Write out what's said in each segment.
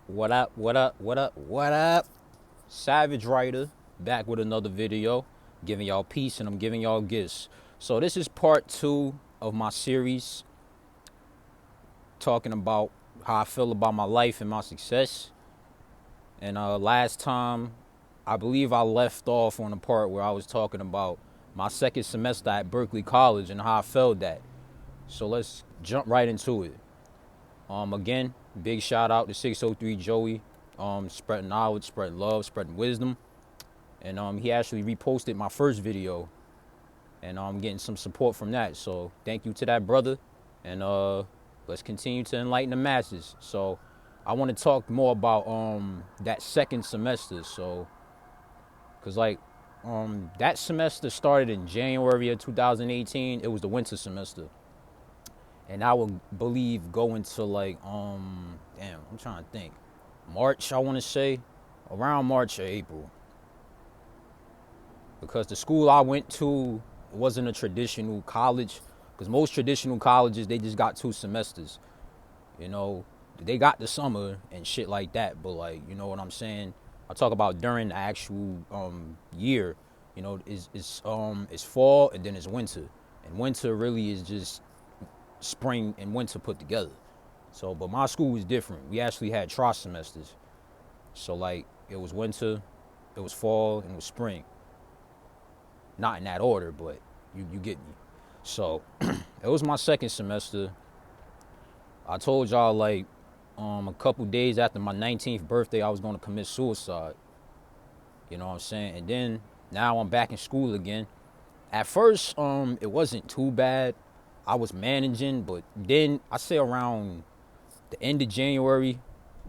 What up, what up, what up, what up? Savage Writer back with another video, giving y'all peace and I'm giving y'all gifts. So this is part 2 of my series talking about how I feel about my life and my success. And last time, I believe I left off on the part where I was talking about my second semester at Berkeley College and how I felt that. So let's jump right into it. Again, big shout out to 603 Joey, spreading knowledge, spreading love, spreading wisdom. And he actually reposted my first video, and I'm getting some support from that. So thank you to that brother, and let's continue to enlighten the masses. So I want to talk more about that second semester. So, cause like that semester started in January of 2018. It was the winter semester, and I would believe go into like damn, I'm trying to think, March, I want to say, around March or April, because the school I went to wasn't a traditional college. Because most traditional colleges, they just got 2 semesters. You know, they got the summer and shit like that, but like, you know what I'm saying? I talk about during the actual year. You know, it's fall and then it's winter, and winter really is just spring and winter put together. So, but my school was different. We actually had tri-semesters. So like, it was winter, it was fall, and it was spring. Not in that order, but you get me. So, it was my second semester. I told y'all like a couple days after my 19th birthday, I was going to commit suicide. You know what I'm saying? And then now I'm back in school again. At first, it wasn't too bad. I was managing, but then I say around the end of January,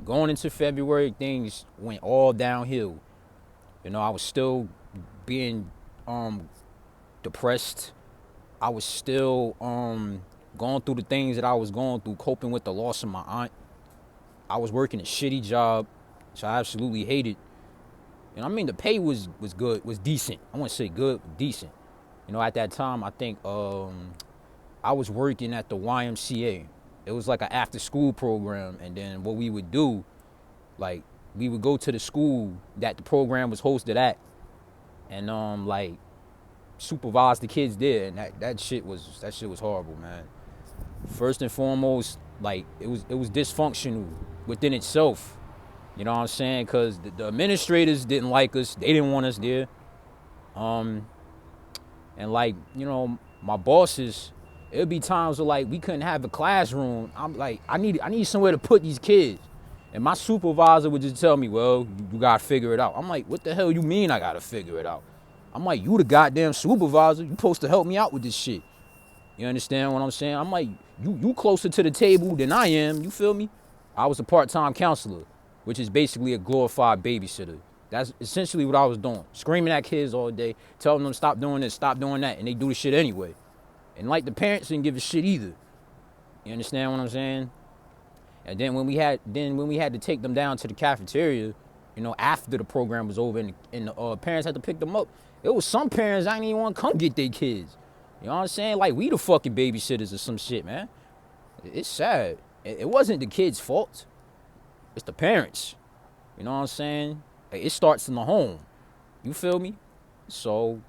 going into February, things went all downhill. You know, I was still being depressed. I was still going through the things that I was going through, coping with the loss of my aunt. I was working a shitty job, which I absolutely hated. And I mean, the pay was good, was decent. I wouldn't say good, but decent. You know, at that time, I think I was working at the YMCA. It was like an after-school program, and then what we would do, like, we would go to the school that the program was hosted at, and like supervise the kids there, and that shit was horrible, man. First and foremost, like it was dysfunctional within itself. You know what I'm saying? Because the administrators didn't like us. They didn't want us there. And like, you know, my bosses, it would be times where like we couldn't have a classroom. I'm like, I need somewhere to put these kids. And my supervisor would just tell me, well, you gotta figure it out. I'm like, what the hell you mean I gotta figure it out? I'm like, you the goddamn supervisor. You supposed to help me out with this shit. You understand what I'm saying? I'm like, you closer to the table than I am. You feel me? I was a part-time counselor, which is basically a glorified babysitter. That's essentially what I was doing. Screaming at kids all day, telling them stop doing this, stop doing that, and they do the shit anyway. And like the parents didn't give a shit either. You understand what I'm saying? And then when we had to take them down to the cafeteria, you know, after the program was over and the parents had to pick them up, it was some parents I didn't even want to come get their kids. You know what I'm saying? Like we the fucking babysitters or some shit, man. It's sad. It wasn't the kids' fault. It's the parents. You know what I'm saying? It starts in the home. You feel me? So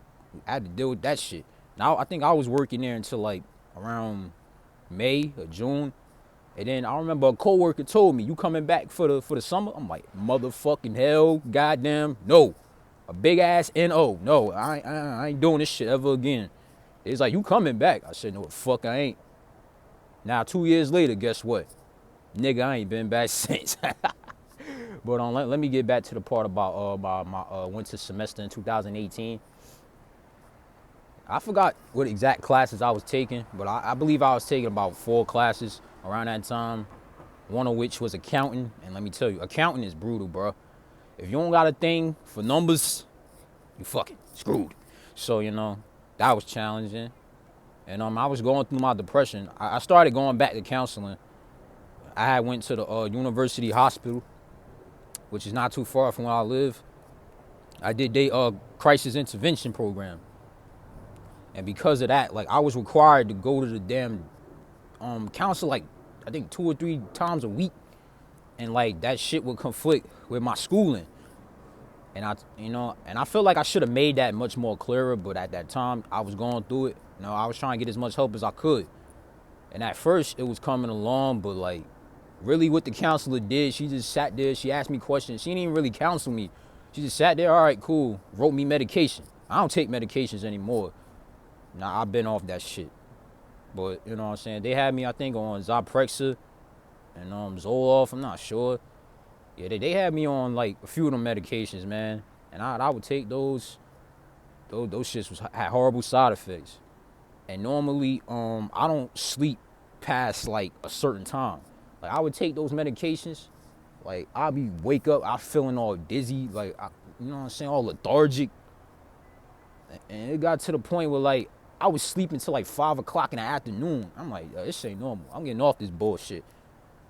I had to deal with that shit. Now I think I was working there until like around May or June. And then I remember a coworker told me, "You coming back for the summer?" I'm like, "Motherfucking hell, goddamn, no." A big ass no. No, I ain't doing this shit ever again. It's like, "You coming back?" I said, "No, fuck, I ain't." Now 2 years later, guess what? Nigga, I ain't been back since. But let me get back to the part about my winter semester in 2018. I forgot what exact classes I was taking, but I believe I was taking about 4 classes around that time. One of which was accounting, and let me tell you, accounting is brutal, bro. If you don't got a thing for numbers, you fucking screwed. So, you know, that was challenging. And I was going through my depression. I started going back to counseling. I had went to the university hospital, which is not too far from where I live. I did their crisis intervention program. And because of that, like I was required to go to the damn counsel like I think 2 or 3 times a week. and like that shit would conflict with my schooling. And I feel like I should have made that much more clearer, but at that time I was going through it. I was trying to get as much help as I could. And at first it was coming along, but like really what the counselor did, she just sat there, she asked me questions. She didn't even really counsel me. She just sat there, all right, cool, wrote me medication. I don't take medications anymore. Nah, I've been off that shit. But you know what I'm saying? They had me, I think, on Zyprexa and Zoloft, I'm not sure. Yeah, they had me on like a few of them medications, man. And I would take those. Those shits had horrible side effects. And normally, I don't sleep past like a certain time. Like I would take those medications, like I'll be wake up, I'm feeling all dizzy, like you know what I'm saying, all lethargic. And it got to the point where like I was sleeping till like 5 o'clock in the afternoon. I'm like, this ain't normal. I'm getting off this bullshit.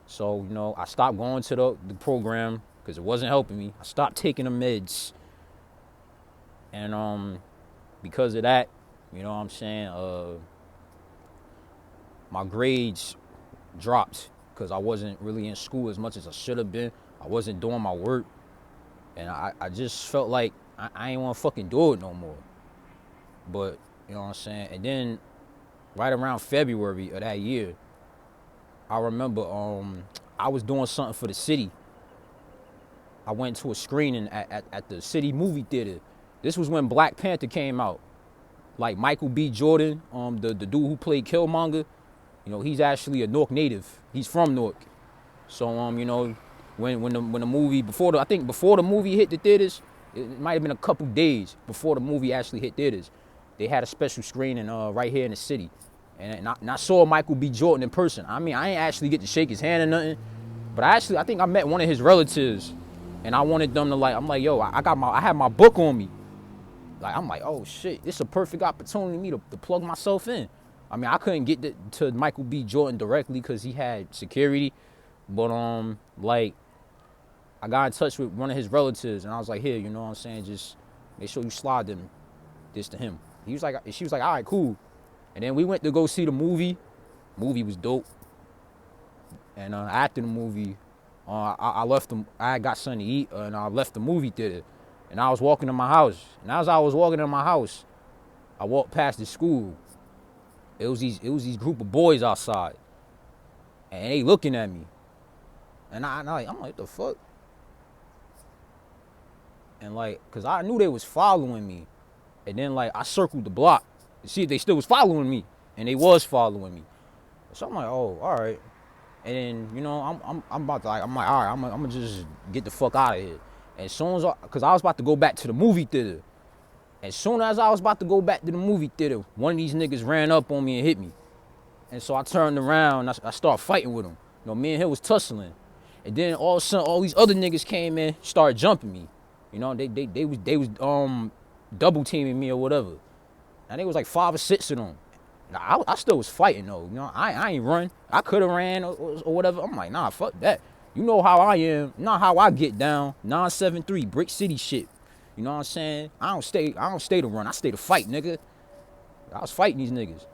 So I stopped going to the program because it wasn't helping me. I stopped taking the meds, and because of that, you know what I'm saying, my grades dropped because I wasn't really in school as much as I should have been. I wasn't doing my work, and I just felt like I ain't want to fucking do it no more. But you know what I'm saying. And then right around February of that year, I remember I was doing something for the city. I went to a screening at the city movie theater. This was when Black Panther came out. Like Michael B. Jordan, the dude who played Killmonger, he's actually a Newark native. He's from Newark. So when the movie before the movie hit the theaters, it might have been a couple days before the movie actually hit theaters. They had a special screening right here in the city. And I saw Michael B. Jordan in person. I mean, I ain't actually get to shake his hand or nothing, but I think I met one of his relatives, and I wanted them to I'm like, yo, I had my book on me. Like, I'm like, oh shit, this is a perfect opportunity for me to plug myself in. I mean, I couldn't get to Michael B. Jordan directly because he had security, but I got in touch with one of his relatives, and I was like, here, you know what I'm saying, just make sure you slide this to him. She was like, all right, cool. And then we went to go see the movie. Movie was dope. And after the movie, I left them. I got something to eat, and I left the movie theater. And I was walking to my house. And as I was walking to my house, I walked past the school. It was these group of boys outside, and they looking at me. And I'm like, what the fuck? And cause I knew they was following me. And then I circled the block to see if they still was following me, and they was following me. So I'm like, oh, all right. And then I'm about to I'm like, all right, I'm gonna just get the fuck out of here. And as soon as cause I was about to go back to the movie theater. As soon as I was about to go back to the movie theater, one of these niggas ran up on me and hit me. And so I turned around and I started fighting with him. Me and him was tussling. And then all of a sudden, all these other niggas came in, started jumping me. They was double teaming me or whatever. And they was like 5 or 6 of them. I still was fighting though. I ain't run. I could have ran or whatever. I'm like, nah, fuck that. You know how I am, not how I get down. 973, Brick City shit. You know what I'm saying? I don't stay to run. I stay to fight, nigga. I was fighting these niggas.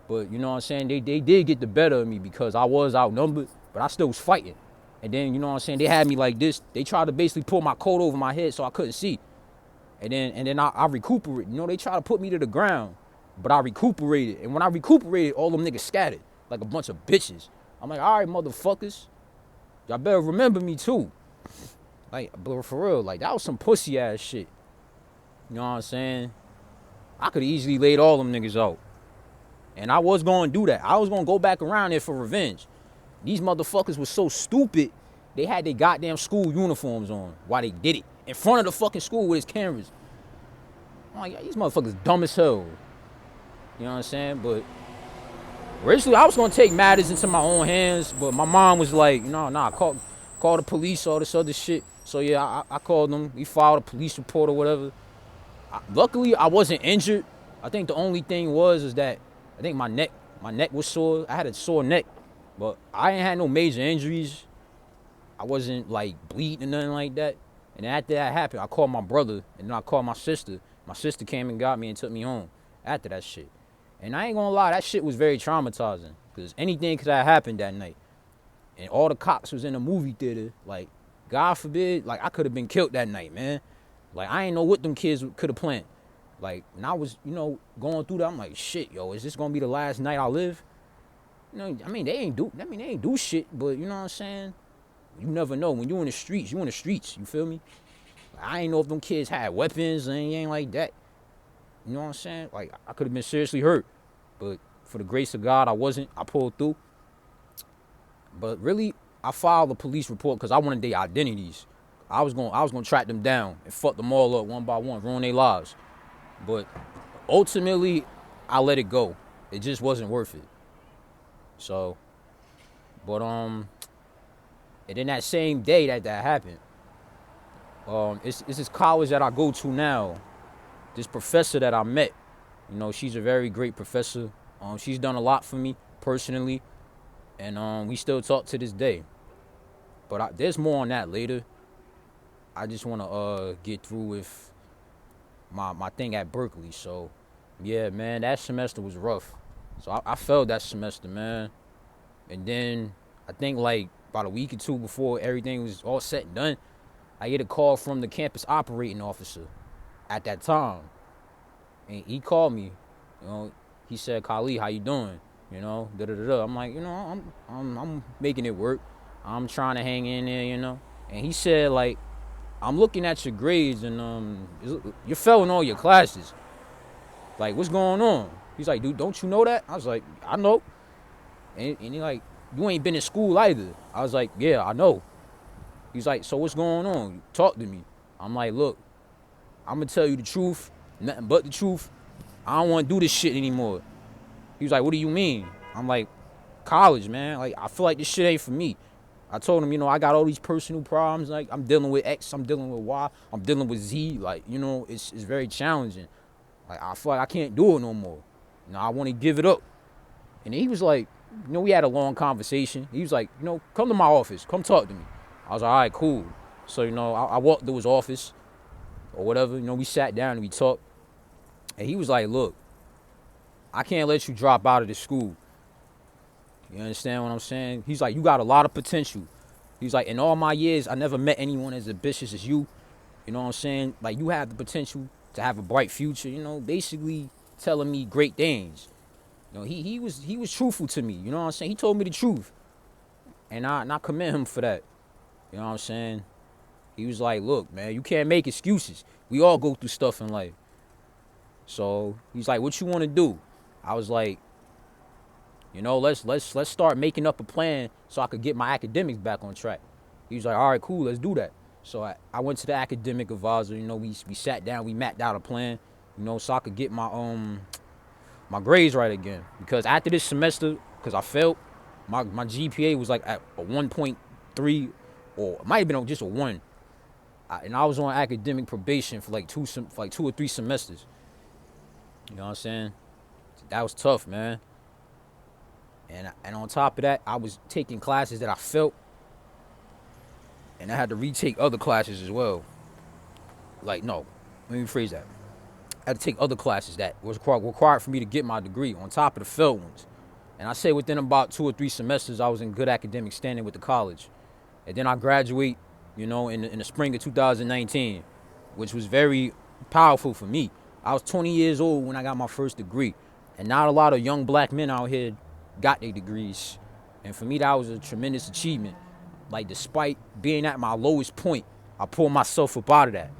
But you know what I'm saying? They did get the better of me because I was outnumbered, but I still was fighting. And then, you know what I'm saying, they had me like this. They tried to basically pull my coat over my head so I couldn't see. And then I recuperated. They tried to put me to the ground, but I recuperated. And when I recuperated, all them niggas scattered like a bunch of bitches. I'm like, all right, motherfuckers. Y'all better remember me too. But for real, that was some pussy ass shit. You know what I'm saying? I could have easily laid all them niggas out. And I was going to do that. I was going to go back around there for revenge. These motherfuckers was so stupid, they had their goddamn school uniforms on while they did it. In front of the fucking school with his cameras. I'm like, these motherfuckers dumb as hell. You know what I'm saying? But originally, I was going to take matters into my own hands, but my mom was like, nah, call the police, all this other shit. So yeah, I called them. We filed a police report or whatever. Luckily, I wasn't injured. I think the only thing is that I think my neck was sore. I had a sore neck, but I ain't had no major injuries. I wasn't bleeding or nothing like that. And after that happened, I called my brother, and then I called my sister. My sister came and got me and took me home after that shit. And I ain't gonna lie, that shit was very traumatizing because anything could have happened that night. and all the cops was in the movie theater. Like, God forbid, like I could have been killed that night, man. Like I ain't know what them kids could have planned. Like when I was, going through that, I'm like, shit, yo, is this gonna be the last night I live? I mean, they ain't do shit, but you know what I'm saying? You never know. When you in the streets, you feel me? I ain't know if them kids had weapons and anything like that. You know what I'm saying? Like, I could have been seriously hurt. But for the grace of God, I wasn't. I pulled through. But really, I filed a police report because I wanted their identities. I was gonna track them down and fuck them all up one by one, ruin their lives. But ultimately, I let it go. It just wasn't worth it. So, but and then that same day that happened, it's this college that I go to now. This professor that I met, she's a very great professor. She's done a lot for me personally, and we still talk to this day. But there's more on that later. I just want to get through with my thing at Berkeley. So, yeah, man, that semester was rough. So I failed that semester, man. And then I think like about a week or two before everything was all set and done, I get a call from the campus operating officer at that time. And he called me. He said, "Khalid, how you doing? Da da da." I'm like, I'm making it work. I'm trying to hang in there, And he said, like, I'm looking at your grades and you're failing all your classes. Like, what's going on? He's like, dude, don't you know that? I was like, I know. And he like, you ain't been in school either. I was like, yeah, I know. He's like, so what's going on? Talk to me. I'm like, look, I'm going to tell you the truth, nothing but the truth. I don't want to do this shit anymore. He was like, what do you mean? I'm like, college, man. Like, I feel like this shit ain't for me. I told him, I got all these personal problems. Like, I'm dealing with X, I'm dealing with Y, I'm dealing with Z. Like, it's very challenging. Like, I feel like I can't do it no more. I want to give it up. And he was like, we had a long conversation. He was like, come to my office. Come talk to me. I was like, all right, cool. So, I walked to his office or whatever. We sat down and we talked. And he was like, look, I can't let you drop out of this school. You understand what I'm saying? He's like, you got a lot of potential. He's like, in all my years, I never met anyone as ambitious as you. You know what I'm saying? Like, you have the potential to have a bright future, basically telling me great things. He was truthful to me. You know what I'm saying? He told me the truth. And I commend him for that. You know what I'm saying? He was like, look, man, you can't make excuses. We all go through stuff in life. So he's like, what you want to do? I was like, let's start making up a plan so I could get my academics back on track. He was like, all right, cool, let's do that. So I went to the academic advisor. We sat down, we mapped out a plan, so I could get my grades right again. Because after this semester, because I failed, my GPA was like at a 1.3, or it might have been just a 1. And I was on academic probation for like 2 or 3 semesters. You know what I'm saying? That was tough, man. And on top of that, I was taking classes that I felt, and I had to retake other classes as well. Like, no, let me rephrase that. I had to take other classes that was required for me to get my degree on top of the failed ones. And I say within about 2 or 3 semesters, I was in good academic standing with the college. And then I graduate, in the spring of 2019, which was very powerful for me. I was 20 years old when I got my first degree. And not a lot of young black men out here got their degrees. And for me, that was a tremendous achievement. Like, despite being at my lowest point, I pulled myself up out of that.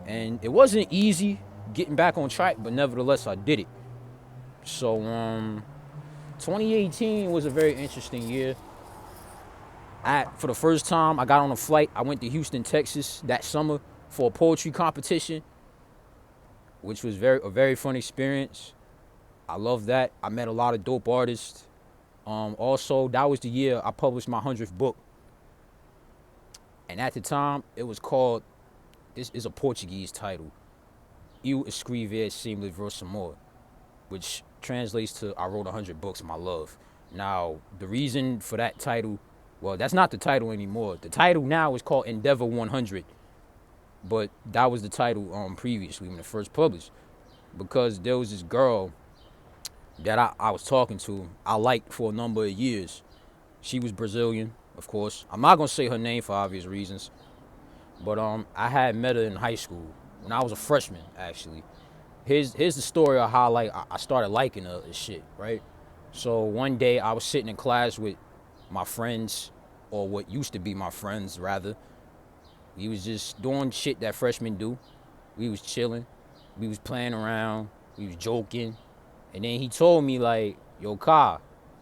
And it wasn't easy getting back on track, but nevertheless, I did it. So, 2018 was a very interesting year. For the first time, I got on a flight. I went to Houston, Texas that summer for a poetry competition, which was a very fun experience. I love that. I met a lot of dope artists. Also, that was the year I published my 100th book. And at the time, it was called, this is a Portuguese title, Eu Escrevi 100 Livros Amor, which translates to I wrote 100 books, my love. Now, the reason for that title, well, that's not the title anymore. The title now is called Endeavor 100. But that was the title previously when it first published. Because there was this girl that I was talking to, I liked for a number of years. She was Brazilian, of course. I'm not gonna say her name for obvious reasons, but I had met her in high school when I was a freshman, actually. Here's the story of how like I started liking her and shit, right? So one day I was sitting in class with my friends, or what used to be my friends rather. We was just doing shit that freshmen do. We was chilling, we was playing around, we was joking, and then he told me like, "Yo, Ka,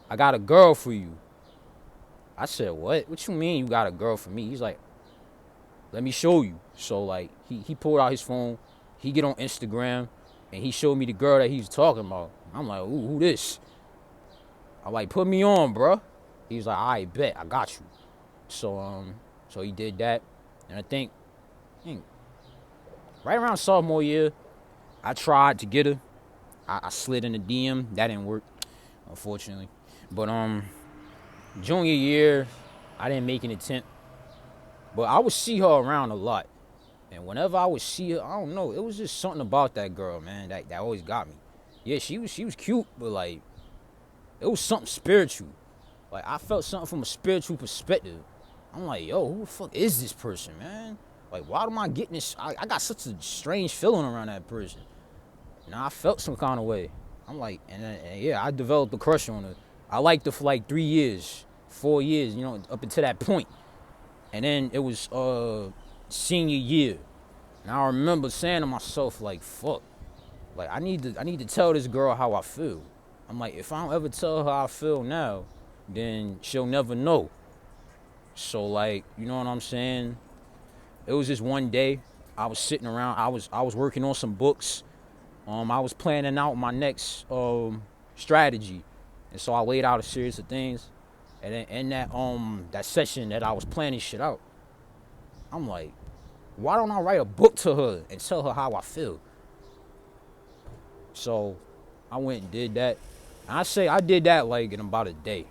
I got a girl for you." I said, "What? What you mean you got a girl for me?" He's like, "Let me show you." So like he pulled out his phone, he get on Instagram, and he showed me the girl that he was talking about. I'm like, "Ooh, who this?" I'm like, "Put me on, bro." He was like, "I bet, I got you." So he did that, and I think right around sophomore year, I tried to get her. I slid in the DM. That didn't work, unfortunately. But junior year, I didn't make an attempt. But I would see her around a lot. And whenever I would see her, I don't know, it was just something about that girl, man, that always got me. Yeah, she was cute, but like it was something spiritual. Like I felt something from a spiritual perspective. I'm like, yo, who the fuck is this person, man? Like, why am I getting this? I got such a strange feeling around that person. And I felt some kind of way. I'm like, and yeah, I developed a crush on her. I liked her for like 3 years, 4 years, up until that point. And then it was senior year. And I remember saying to myself, like, fuck. Like I need to tell this girl how I feel. I'm like, if I don't ever tell her how I feel now, then she'll never know. So like, you know what I'm saying? It was just one day I was sitting around, I was working on some books. I was planning out my next strategy. And so I laid out a series of things. And then in that session that I was planning shit out, I'm like, why don't I write a book to her and tell her how I feel? So I went and did that. And I say I did that like in about a day.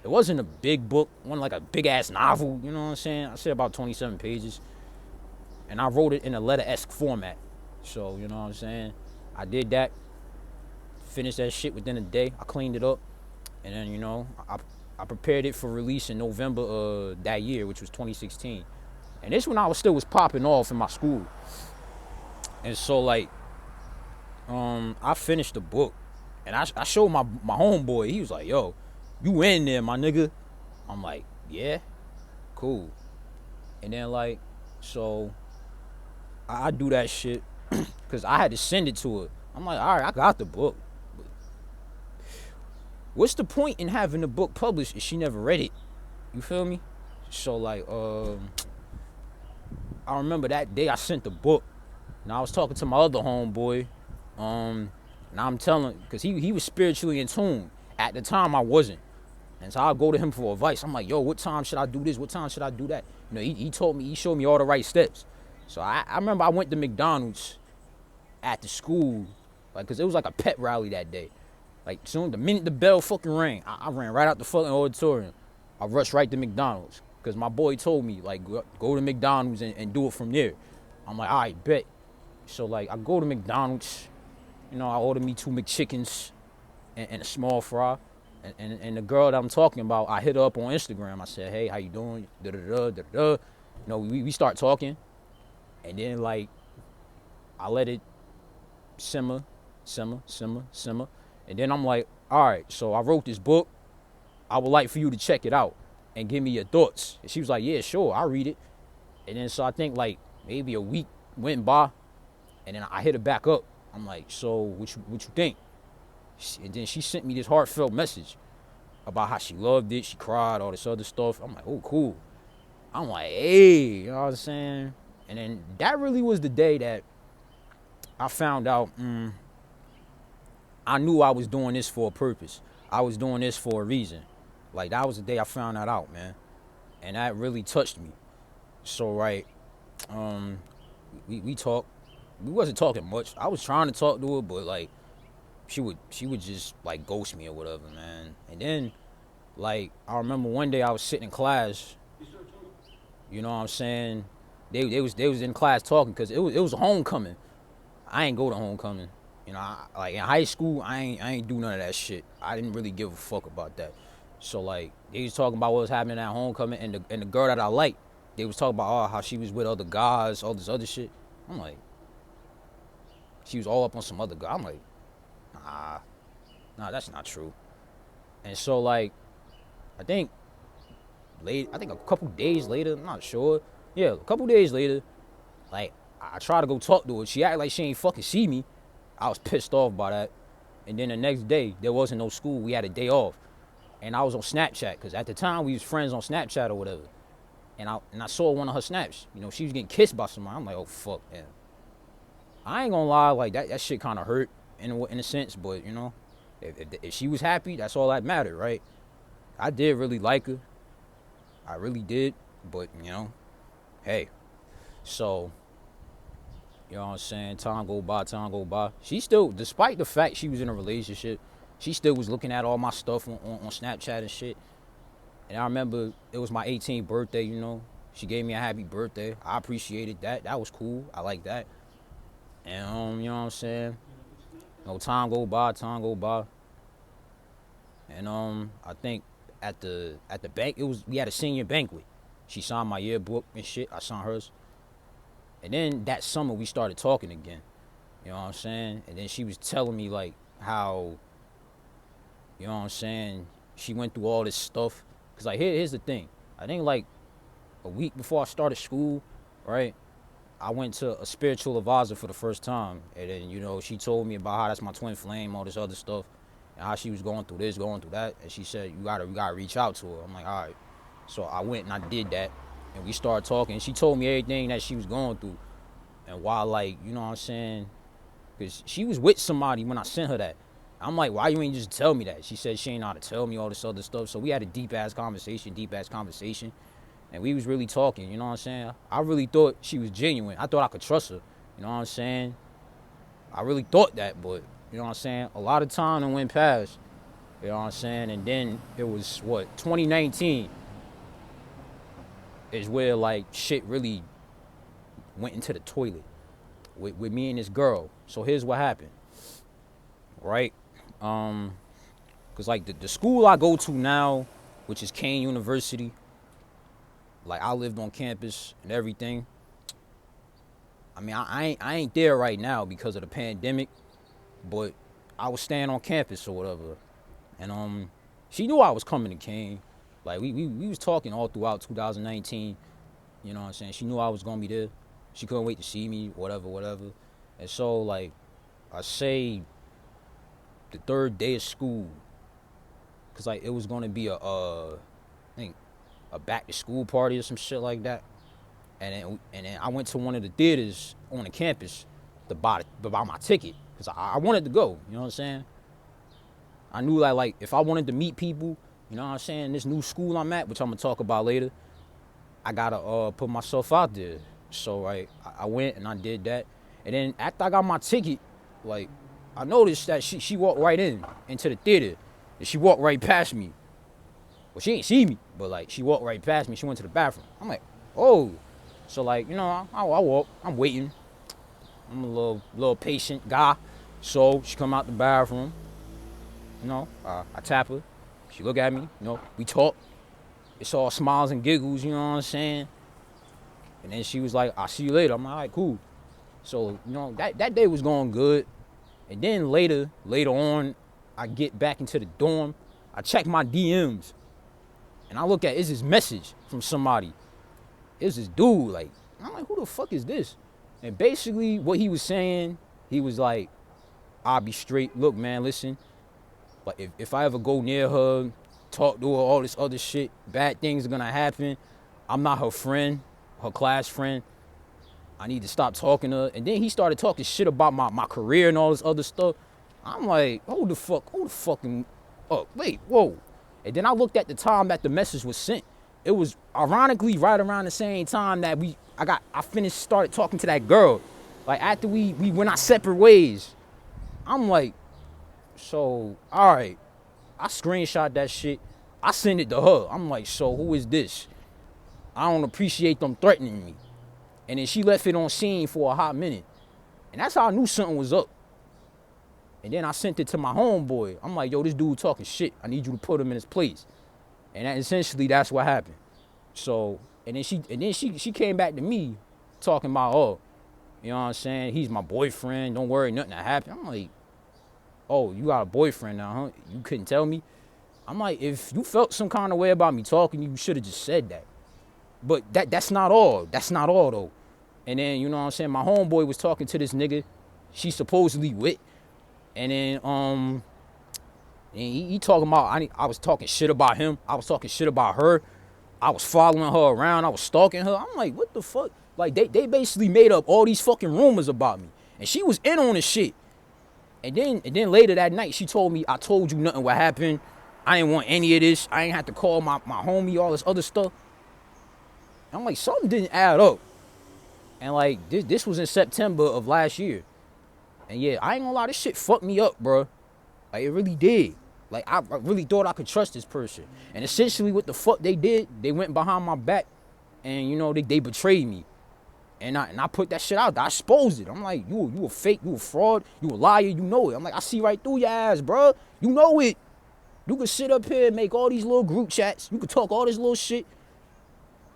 It wasn't a big book, wasn't like a big ass novel, you know what I'm saying? I said about 27 pages. And I wrote it in a letter-esque format. So, you know what I'm saying? I did that, finished that shit within a day. I cleaned it up. And then, I prepared it for release in November that year, which was 2016. And this when I was popping off in my school. And so like, I finished the book. And I showed my homeboy. He was like, yo, you in there, my nigga? I'm like, yeah, cool. And then like, so I do that shit because I had to send it to her. I'm like, all right, I got the book. But what's the point in having the book published if she never read it? You feel me? So like, I remember that day I sent the book. And I was talking to my other homeboy. And I'm telling, because he was spiritually in tune. At the time, I wasn't. And so I'll go to him for advice. I'm like, yo, what time should I do this? What time should I do that? He told me, he showed me all the right steps. So I remember I went to McDonald's at the school, like, because it was like a pep rally that day. Like, the minute the bell fucking rang, I ran right out the fucking auditorium. I rushed right to McDonald's because my boy told me, like, go to McDonald's and do it from there. I'm like, all right, bet. So, like, I go to McDonald's. I order me 2 McChickens and a small fry. And the girl that I'm talking about, I hit her up on Instagram. I said, hey, how you doing? Da-da-da. We start talking. And then, like, I let it simmer. And then I'm like, all right, so I wrote this book. I would like for you to check it out and give me your thoughts. And she was like, yeah, sure, I'll read it. And then so I think, like, maybe a week went by. And then I hit her back up. I'm like, so what you think? And then she sent me this heartfelt message about how she loved it. She cried, all this other stuff. I'm like, oh, cool. I'm like, hey, you know what I'm saying? And then that really was the day that I found out I knew I was doing this for a purpose. I was doing this for a reason. Like, that was the day I found that out, man. And that really touched me. So, right, we talked. We wasn't talking much. I was trying to talk to her, but, like, she would just, like, ghost me or whatever, man. And then, like, I remember one day I was sitting in class. You know what I'm saying? They was in class talking because it was homecoming. I ain't go to homecoming. Like, in high school, I ain't do none of that shit. I didn't really give a fuck about that. So like they was talking about what was happening at homecoming, and the girl that I like, they was talking about how she was with other guys, all this other shit. I'm like, she was all up on some other guy. I'm like, nah, that's not true. And so like, I think a couple days later, I'm not sure. Yeah, a couple days later, like I tried to go talk to her. She acted like she ain't fucking see me. I was pissed off by that. And then the next day, there wasn't no school. We had a day off. And I was on Snapchat, because at the time we was friends on Snapchat or whatever. And I saw one of her snaps. You know, she was getting kissed by somebody. I'm like, oh, fuck, man. I ain't gonna lie, like, that shit kind of hurt in a sense. But, you know, if she was happy, that's all that mattered, right? I did really like her. I really did. But, you know, hey. So, you know what I'm saying? Time go by. She still, despite the fact she was in a relationship, she still was looking at all my stuff on Snapchat and shit. And I remember it was my 18th birthday, you know. She gave me a happy birthday. I appreciated that. That was cool. I like that. And, you know what I'm saying? You know, time go by. And, I think at the bank, we had a senior banquet. She signed my yearbook and shit. I signed hers. And then that summer, we started talking again. You know what I'm saying? And then she was telling me, like, how, you know what I'm saying, she went through all this stuff. Because, like, here's the thing. I think, like, a week before I started school, right, I went to a spiritual advisor for the first time. And then, you know, she told me about how that's my twin flame, all this other stuff, and how she was going through this, going through that. And she said, you gotta reach out to her. I'm like, all right. So I went and I did that. And we started talking. She told me everything that she was going through. And why, like, you know what I'm saying? Because she was with somebody when I sent her that. I'm like, why you ain't just tell me that? She said she ain't know how to tell me all this other stuff. So we had a deep-ass conversation. And we was really talking, you know what I'm saying? I really thought she was genuine. I thought I could trust her. You know what I'm saying? I really thought that, but, you know what I'm saying? A lot of time went past. You know what I'm saying? And then it was, 2019 is where, like, shit really went into the toilet with me and this girl. So here's what happened, right? Because, like, the school I go to now, which is Kane University, like, I lived on campus and everything. I mean, I ain't there right now because of the pandemic, but I was staying on campus or whatever. And she knew I was coming to Kane. Like, we was talking all throughout 2019. You know what I'm saying? She knew I was gonna be there. She couldn't wait to see me, whatever. And so, like, I say the third day of school, because, like, it was going to be I think, a back-to-school party or some shit like that. And then I went to one of the theaters on the campus to buy my ticket, because I wanted to go, you know what I'm saying? I knew that, like, if I wanted to meet people, you know what I'm saying, this new school I'm at, which I'm going to talk about later, I got to put myself out there. So, like, I went and I did that. And then after I got my ticket, like, I noticed that she walked right into the theater. And she walked right past me. Well, she ain't see me, but, like, she walked right past me. She went to the bathroom. I'm like, oh. So, like, you know, I walk. I'm waiting. I'm a little patient guy. So she come out the bathroom. You know, I tap her. She look at me. You know, we talk. It's all smiles and giggles, you know what I'm saying? And then she was like, I'll see you later. I'm like, all right, cool. So, you know, that day was going good. And then later on, I get back into the dorm. I check my DMs. And I look at, it's this message from somebody. It's this dude, like, I'm like, who the fuck is this? And basically what he was saying, he was like, I'll be straight. Look, man, listen. But if I ever go near her, talk to her, all this other shit, bad things are gonna happen. I'm not her friend, her class friend. I need to stop talking to her. And then he started talking shit about my career and all this other stuff. I'm like, hold the fucking up. Wait, whoa. And then I looked at the time that the message was sent. It was ironically right around the same time that I started talking to that girl. Like, after we went our separate ways. I'm like, so, all right. I screenshot that shit. I sent it to her. I'm like, so who is this? I don't appreciate them threatening me. And then she left it on scene for a hot minute. And that's how I knew something was up. And then I sent it to my homeboy. I'm like, yo, this dude talking shit. I need you to put him in his place. And essentially that's what happened. So, and then she came back to me talking about, oh, you know what I'm saying? He's my boyfriend. Don't worry, nothing that happened. I'm like, oh, you got a boyfriend now, huh? You couldn't tell me? I'm like, if you felt some kind of way about me talking, you should have just said that. But that's not all. That's not all, though. And then, you know what I'm saying? My homeboy was talking to this nigga she supposedly with. And then, and he talking about, I was talking shit about him. I was talking shit about her. I was following her around. I was stalking her. I'm like, what the fuck? Like, they basically made up all these fucking rumors about me. And she was in on the shit. And then later that night, she told me, I told you nothing what happened. I ain't want any of this. I ain't have to call my homie, all this other stuff. I'm like, something didn't add up. And like, this was in September of last year. And yeah, I ain't gonna lie, this shit fucked me up, bro. Like, it really did. Like, I really thought I could trust this person. And essentially what the fuck they did, they went behind my back and, you know, they betrayed me. And I put that shit out there. I exposed it. I'm like, you a fake, you a fraud, you a liar, you know it. I'm like, I see right through your ass, bro. You know it. You could sit up here and make all these little group chats. You could talk all this little shit.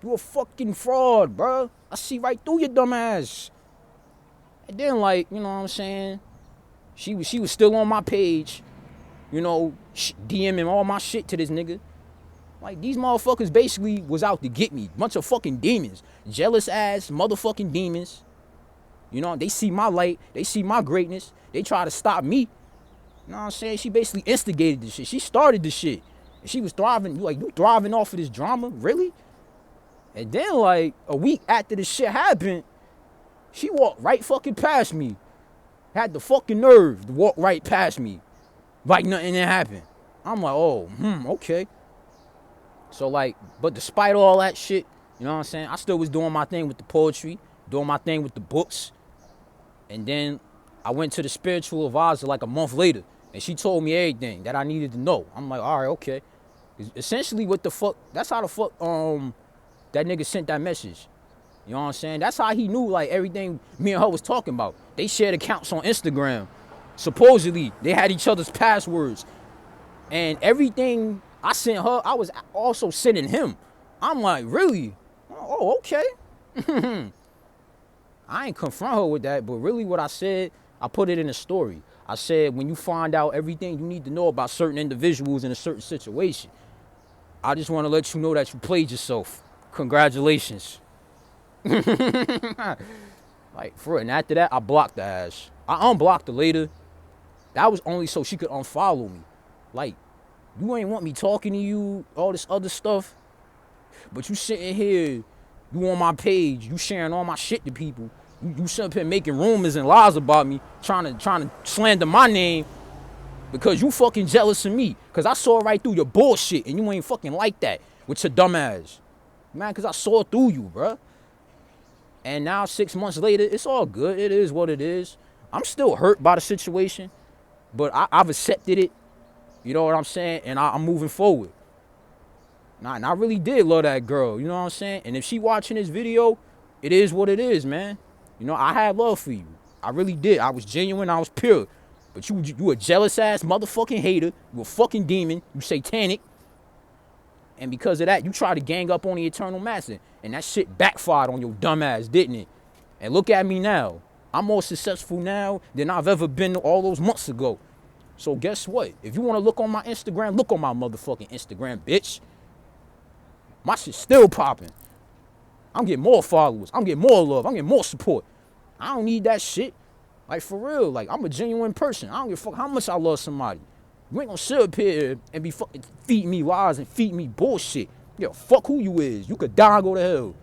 You a fucking fraud, bro. I see right through your dumb ass. And then, like, you know what I'm saying? She was still on my page, you know, DMing all my shit to this nigga. Like, these motherfuckers basically was out to get me. Bunch of fucking demons. Jealous ass motherfucking demons. You know, they see my light. They see my greatness. They try to stop me. You know what I'm saying? She basically instigated this shit. She started this shit. And she was thriving. Like, you thriving off of this drama? Really? And then, like, a week after this shit happened, she walked right fucking past me. Had the fucking nerve to walk right past me. Like nothing didn't happen. I'm like, oh, okay. So, like, but despite all that shit, you know what I'm saying? I still was doing my thing with the poetry, doing my thing with the books. And then I went to the spiritual advisor like a month later. And she told me everything that I needed to know. I'm like, all right, okay. Essentially, what the fuck, that's how the fuck, that nigga sent that message. You know what I'm saying? That's how he knew, like, everything me and her was talking about. They shared accounts on Instagram. Supposedly, they had each other's passwords. And everything I sent her, I was also sending him. I'm like, really? Oh, okay. I ain't confront her with that, but really what I said, I put it in a story. I said, when you find out everything you need to know about certain individuals in a certain situation, I just want to let you know that you played yourself. Congratulations. Like, for it. And after that, I blocked the ass. I unblocked her later. That was only so she could unfollow me. Like, you ain't want me talking to you, all this other stuff. But you sitting here, you on my page, you sharing all my shit to people. You sitting up here making rumors and lies about me, trying to slander my name because you fucking jealous of me. Because I saw right through your bullshit and you ain't fucking like that with your dumb ass. Man, because I saw through you, bruh. And now 6 months later, it's all good. It is what it is. I'm still hurt by the situation, but I've accepted it. You know what I'm saying? And I'm moving forward. And I really did love that girl. You know what I'm saying? And if she watching this video, it is what it is, man. You know, I had love for you. I really did. I was genuine. I was pure. But you a jealous ass motherfucking hater. You a fucking demon. You satanic. And because of that, you try to gang up on the Eternal Master. And that shit backfired on your dumb ass, didn't it? And look at me now. I'm more successful now than I've ever been all those months ago. So guess what? If you want to look on my Instagram, look on my motherfucking Instagram, bitch. My shit's still popping. I'm getting more followers. I'm getting more love. I'm getting more support. I don't need that shit. Like, for real. Like, I'm a genuine person. I don't give a fuck how much I love somebody. You ain't gonna sit up here and be fucking feeding me lies and feeding me bullshit. Yo, fuck who you is. You could die and go to hell.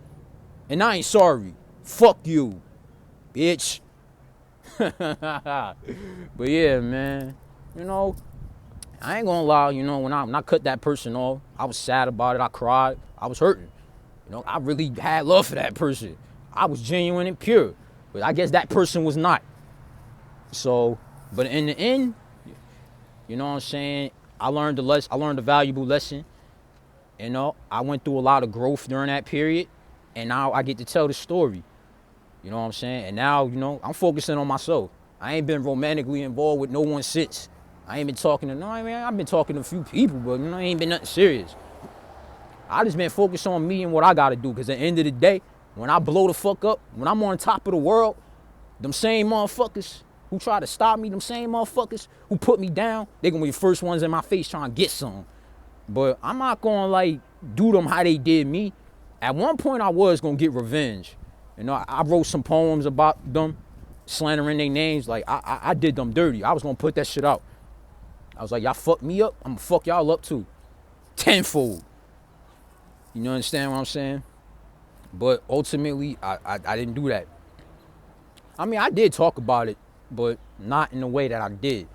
And I ain't sorry. Fuck you, bitch. But yeah, man. You know, I ain't gonna lie. You know, when I cut that person off, I was sad about it. I cried. I was hurting. You know, I really had love for that person. I was genuine and pure. But I guess that person was not. So, but in the end, you know what I'm saying? I learned a valuable lesson. You know, I went through a lot of growth during that period. And now I get to tell the story. You know what I'm saying? And now, you know, I'm focusing on myself. I ain't been romantically involved with no one since. I ain't been talking to, no, I mean, I've been talking to a few people, but, you know, it ain't been nothing serious. I just been focused on me and what I gotta do. Because at the end of the day, when I blow the fuck up, when I'm on top of the world, them same motherfuckers who try to stop me, them same motherfuckers who put me down, they gonna be the first ones in my face trying to get some. But I'm not gonna like do them how they did me. At one point I was gonna get revenge. You know, I wrote some poems about them, slandering their names. Like I did them dirty. I was gonna put that shit out. I was like, y'all fuck me up, I'm gonna fuck y'all up too. Tenfold. You know, understand what I'm saying? But ultimately, I didn't do that. I mean, I did talk about it, but not in the way that I did.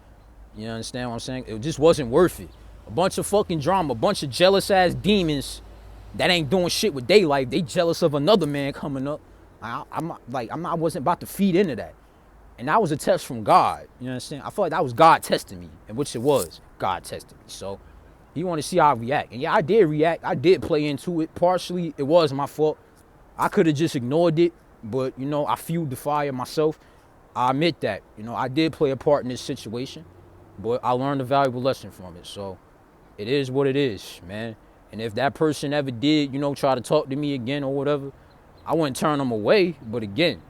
You understand what I'm saying? It just wasn't worth it. A bunch of fucking drama, a bunch of jealous ass demons that ain't doing shit with their life. They jealous of another man coming up. I wasn't about to feed into that. And that was a test from God. You understand? I felt like that was God testing me, and which it was. God testing me. So he wanted to see how I react. And yeah, I did react. I did play into it. Partially, it was my fault. I could have just ignored it, but, you know, I fueled the fire myself. I admit that. You know, I did play a part in this situation, but I learned a valuable lesson from it. So it is what it is, man. And if that person ever did, you know, try to talk to me again or whatever, I wouldn't turn them away. But again,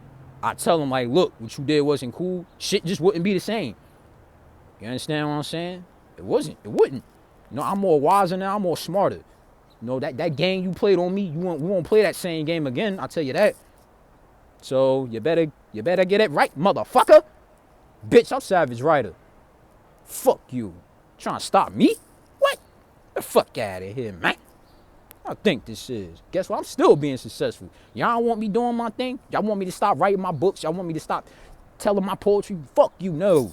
I tell them, like, look, what you did wasn't cool. Shit just wouldn't be the same. You understand what I'm saying? It wasn't. It wouldn't. You know, I'm more wiser now. I'm more smarter. You know, that game you played on me, we won't play that same game again. I'll tell you that. So you better get it right, motherfucker. Bitch, I'm Savage Rider. Fuck you. Trying to stop me? What? The fuck out of here, man. I think this is. Guess what? I'm still being successful. Y'all want me doing my thing? Y'all want me to stop writing my books? Y'all want me to stop telling my poetry? Fuck you, no.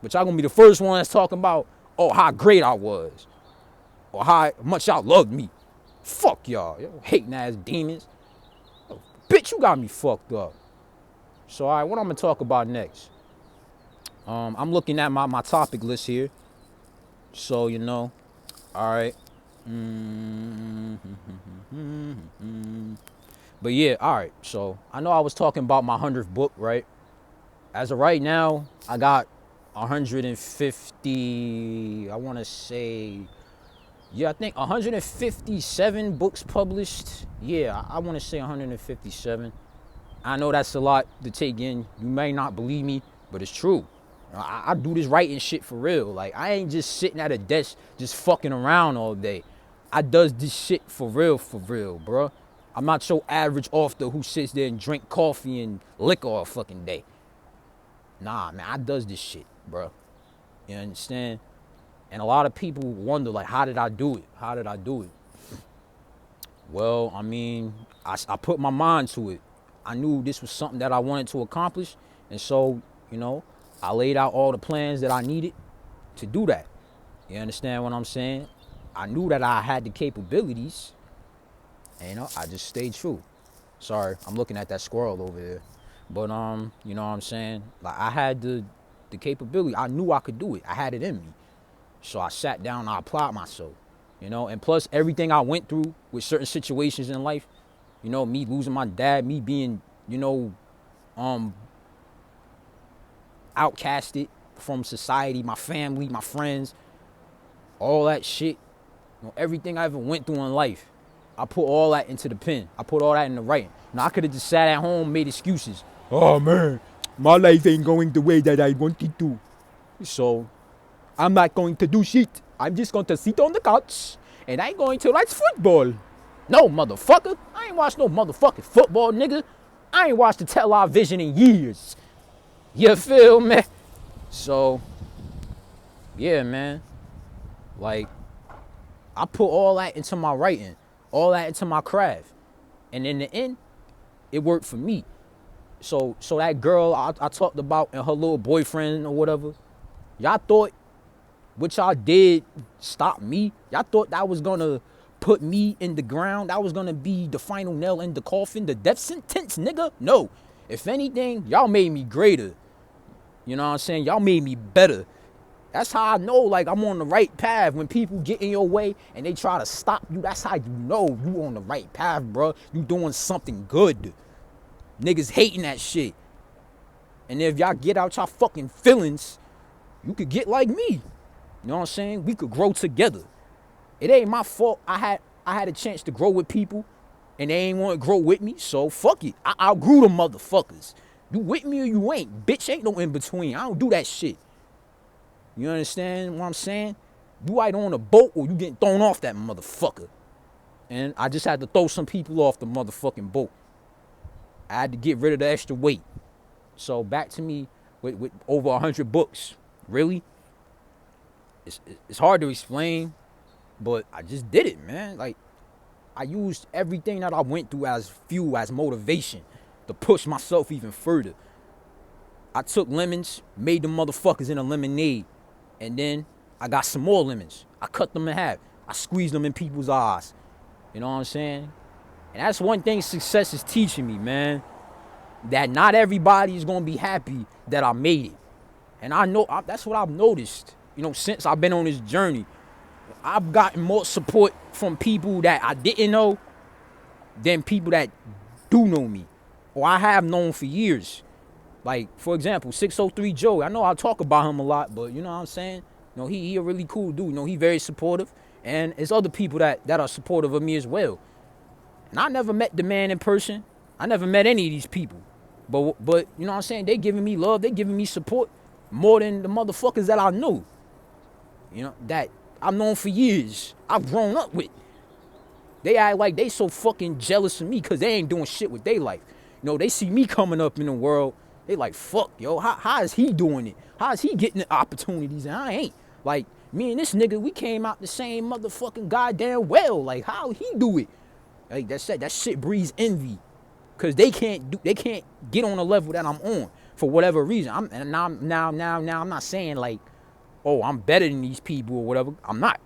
But y'all gonna be the first ones talking about, oh, how great I was. Or how much y'all loved me. Fuck y'all. Y'all hating ass demons. Oh, bitch, you got me fucked up. So, all right, what I'm going to talk about next? I'm looking at my topic list here. So, you know, all right. But yeah, all right. So, I know I was talking about my 100th book, right? As of right now, I got 150, I want to say... Yeah, I think 157 books published. Yeah, I want to say 157. I know that's a lot to take in. You may not believe me, but it's true. I do this writing shit for real. Like, I ain't just sitting at a desk just fucking around all day. I does this shit for real, bro. I'm not your average author who sits there and drink coffee and liquor all fucking day. Nah, man, I does this shit, bro. You understand? And a lot of people wonder, like, how did I do it? How did I do it? Well, I mean, I put my mind to it. I knew this was something that I wanted to accomplish. And so, you know, I laid out all the plans that I needed to do that. You understand what I'm saying? I knew that I had the capabilities. And, you know, I just stayed true. Sorry, I'm looking at that squirrel over there. But, you know what I'm saying? Like, I had the capability. I knew I could do it. I had it in me. So I sat down and I applied myself, you know, and plus everything I went through with certain situations in life, you know, me losing my dad, me being, you know, outcasted from society, my family, my friends, all that shit, you know, everything I ever went through in life, I put all that into the pen. I put all that in the writing. Now I could have just sat at home, made excuses. Oh man, my life ain't going the way that I wanted to. So I'm not going to do shit. I'm just going to sit on the couch and I'm going to watch football. No, motherfucker. I ain't watched no motherfucking football, nigga. I ain't watched the television in years. You feel me? So, yeah, man. Like, I put all that into my writing, all that into my craft. And in the end, it worked for me. So that girl I talked about and her little boyfriend or whatever, y'all thought what y'all did stopped me? Y'all thought that was gonna put me in the ground? That was gonna be the final nail in the coffin, the death sentence, nigga? No. If anything, y'all made me greater. You know what I'm saying? Y'all made me better. That's how I know, like, I'm on the right path. When people get in your way and they try to stop you, that's how you know you on the right path, bro. You doing something good. Niggas hating that shit. And if y'all get out y'all fucking feelings, you could get like me. You know what I'm saying? We could grow together. It ain't my fault. I had a chance to grow with people, and they ain't want to grow with me. So fuck it. I outgrew them motherfuckers. You with me or you ain't? Bitch, ain't no in between. I don't do that shit. You understand what I'm saying? You either on a boat or you getting thrown off that motherfucker. And I just had to throw some people off the motherfucking boat. I had to get rid of the extra weight. So back to me with over 100 books. Really? It's hard to explain, but I just did it, man. Like, I used everything that I went through as fuel, as motivation to push myself even further. I took lemons, made them motherfuckers in a lemonade, and then I got some more lemons. I cut them in half. I squeezed them in people's eyes. You know what I'm saying? And that's one thing success is teaching me, man. That not everybody is going to be happy that I made it. And I know that's what I've noticed, you know, since I've been on this journey. I've gotten more support from people that I didn't know than people that do know me, or I have known for years. Like, for example, 603 Joe. I know I talk about him a lot, but you know what I'm saying? You know, he a really cool dude. You know, he very supportive. And there's other people that are supportive of me as well. And I never met the man in person. I never met any of these people. But you know what I'm saying? They giving me love. They giving me support more than the motherfuckers that I knew. You know, that I've known for years. I've grown up with. They act like they so fucking jealous of me because they ain't doing shit with their life. You know, they see me coming up in the world. They like, fuck, yo, how is he doing it? How is he getting the opportunities and I ain't? Like, me and this nigga, we came out the same motherfucking goddamn well. Like, how he do it? Like, that shit breeds envy. Cause they can't get on the level that I'm on for whatever reason. Now I'm not saying like, oh, I'm better than these people or whatever. I'm not.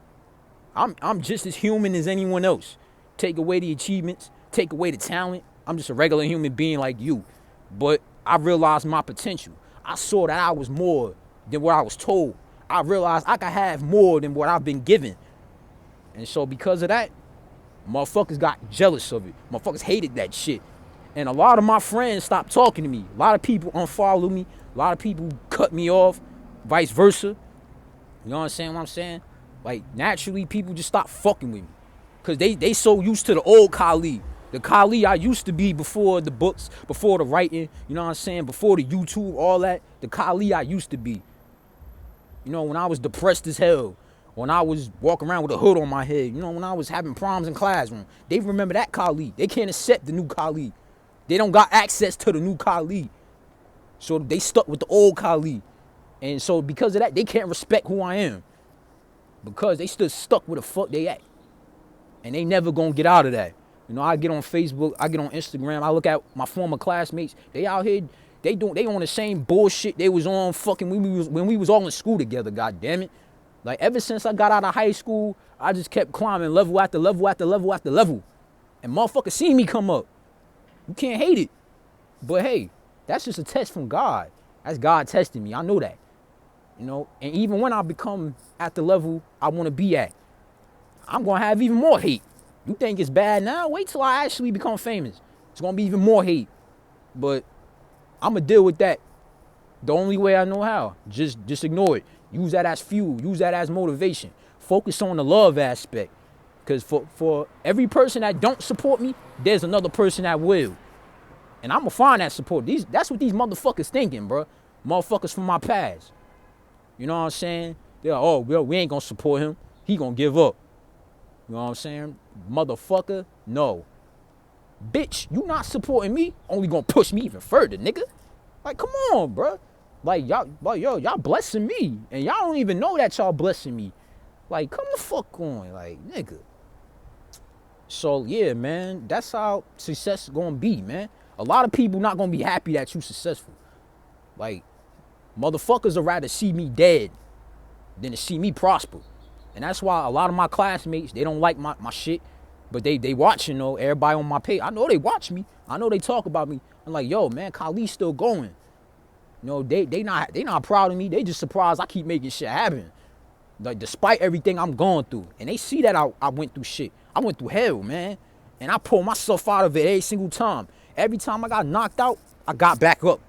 I'm just as human as anyone else. Take away the achievements, take away the talent. I'm just a regular human being like you. But I realized my potential. I saw that I was more than what I was told. I realized I could have more than what I've been given. And so because of that, motherfuckers got jealous of it. Motherfuckers hated that shit. And a lot of my friends stopped talking to me. A lot of people unfollow me. A lot of people cut me off. Vice versa. You know what I'm saying? Like, naturally, people just stop fucking with me. Because they so used to the old Khalid. The Khalid I used to be before the books, before the writing, you know what I'm saying? Before the YouTube, all that. The Khalid I used to be. You know, when I was depressed as hell. When I was walking around with a hood on my head. You know, when I was having problems in classroom. They remember that Khalid. They can't accept the new Khalid. They don't got access to the new Khalid. So they stuck with the old Khalid. And so because of that, they can't respect who I am. Because they still stuck with the fuck they at. And they never gonna get out of that. You know, I get on Facebook, I get on Instagram, I look at my former classmates. They out here, they on the same bullshit they was on fucking when we was all in school together, god damn it. Like, ever since I got out of high school, I just kept climbing level after level after level after level. And motherfuckers see me come up. You can't hate it. But hey, that's just a test from God. That's God testing me. I know that. You know, and even when I become at the level I want to be at, I'm going to have even more hate. You think it's bad now? Wait till I actually become famous. It's going to be even more hate. But I'm going to deal with that the only way I know how. Just ignore it. Use that as fuel. Use that as motivation. Focus on the love aspect. Because for every person that don't support me, there's another person that will. And I'm going to find that support. That's what these motherfuckers thinking, bro. Motherfuckers from my past. You know what I'm saying? They're like, oh, well, we ain't going to support him. He going to give up. You know what I'm saying? Motherfucker, no. Bitch, you not supporting me, only going to push me even further, nigga. Like, come on, bro. Like, y'all blessing me. And y'all don't even know that y'all blessing me. Like, come the fuck on. Like, nigga. So, yeah, man, that's how success is going to be, man. A lot of people not going to be happy that you successful. Like, motherfuckers would rather see me dead than to see me prosper. And that's why a lot of my classmates, they don't like my shit. But they watching, though. Everybody on my page. I know they watch me. I know they talk about me. I'm like, yo, man, Khalid's still going. You know, they not proud of me. They just surprised I keep making shit happen. Like, despite everything I'm going through. And they see that I went through shit. I went through hell, man. And I pulled myself out of it every single time. Every time I got knocked out, I got back up.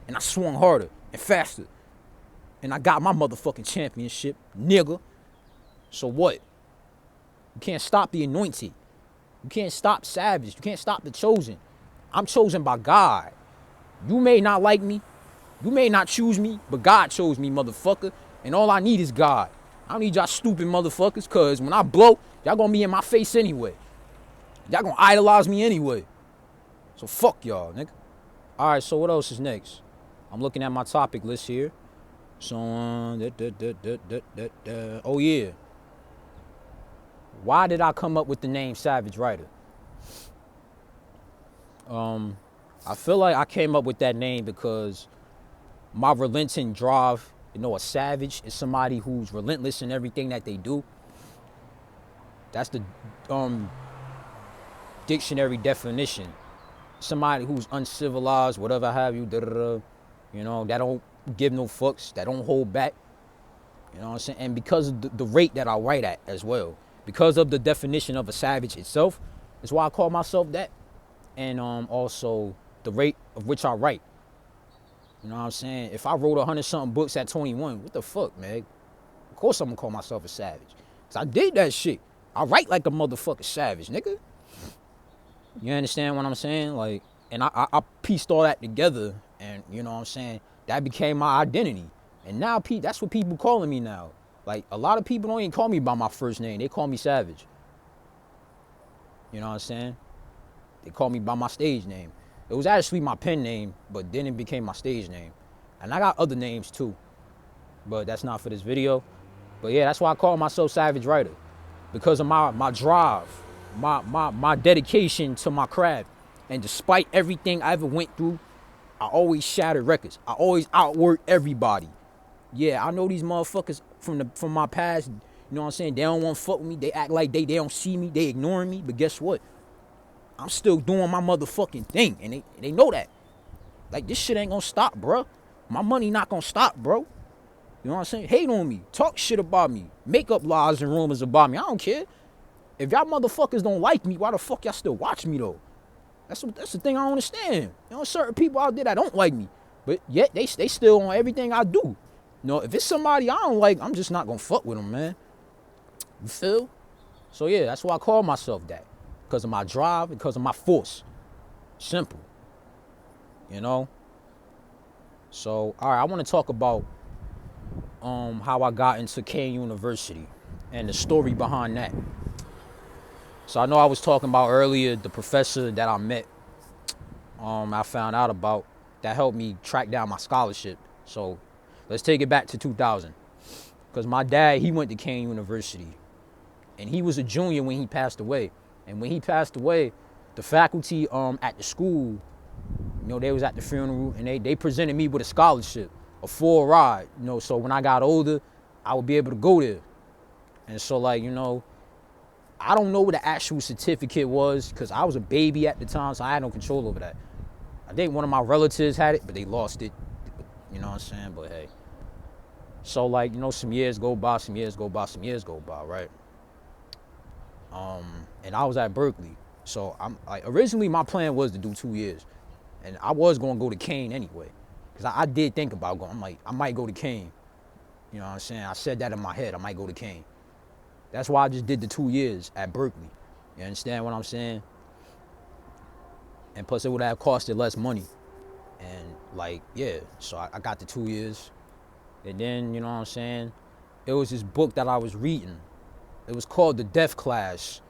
And I swung harder and faster. And I got my motherfucking championship, nigga. So what? You can't stop the anointed. You can't stop Savage. You can't stop the chosen. I'm chosen by God. You may not like me. You may not choose me, but God chose me, motherfucker. And all I need is God. I don't need y'all stupid motherfuckers, because when I blow, y'all gonna be in my face anyway. Y'all gonna idolize me anyway. So fuck y'all, nigga. All right, so what else is next? I'm looking at my topic list here. So, oh yeah. Why did I come up with the name Savage Writer? I feel like I came up with that name because my relenting drive, a savage is somebody who's relentless in everything that they do. That's the dictionary definition. Somebody who's uncivilized, whatever have you, that don't give no fucks, that don't hold back. You know what I'm saying? And because of the rate that I write at as well, because of the definition of a savage itself, that's why I call myself that. And also the rate of which I write. You know what I'm saying? If I wrote 100-something books at 21, what the fuck, man? Of course I'm gonna call myself a savage. Cause I did that shit. I write like a motherfucking savage, nigga. You understand what I'm saying? Like, and I pieced all that together, and you know what I'm saying? That became my identity. And now that's what people calling me now. Like, a lot of people don't even call me by my first name. They call me Savage. You know what I'm saying? They call me by my stage name. It was actually my pen name, but then it became my stage name. And I got other names too, but that's not for this video. But yeah, that's why I call myself Savage Writer, because of my drive, my dedication to my craft. And despite everything I ever went through, I always shattered records. I always outworked everybody. Yeah, I know these motherfuckers from my past, you know what I'm saying? They don't want to fuck with me. They act like they don't see me. They ignoring me. But guess what? I'm still doing my motherfucking thing. And they know that. Like, this shit ain't gonna stop, bro. My money not gonna stop, bro. You know what I'm saying? Hate on me. Talk shit about me. Make up lies and rumors about me. I don't care. If y'all motherfuckers don't like me, why the fuck y'all still watch me, though? That's the thing I don't understand. You know, certain people out there that don't like me, but yet they still on everything I do. You know, if it's somebody I don't like, I'm just not gonna fuck with them, man. You feel? So yeah, that's why I call myself that. Because of my drive, because of my force. Simple. You know? So, all right, I want to talk about how I got into Kane University and the story behind that. So I know I was talking about earlier the professor that I met, I found out about, that helped me track down my scholarship. So let's take it back to 2000. Because my dad, he went to Kane University. And he was a junior when he passed away. And when he passed away, the faculty at the school, they was at the funeral, and they presented me with a scholarship, a full ride. So when I got older, I would be able to go there. And so, like, I don't know what the actual certificate was, because I was a baby at the time, so I had no control over that. I think one of my relatives had it, but they lost it. You know what I'm saying? But hey. So, like, some years go by, right? And I was at Berkeley. So, originally my plan was to do 2 years. And I was going to go to Kane anyway. Because I did think about going. I'm like, I might go to Kane. You know what I'm saying? I said that in my head. I might go to Kane. That's why I just did the 2 years at Berkeley. You understand what I'm saying? And plus, it would have costed less money. And, like, yeah. So I got the 2 years. And then, you know what I'm saying? It was this book that I was reading. It was called The Death Class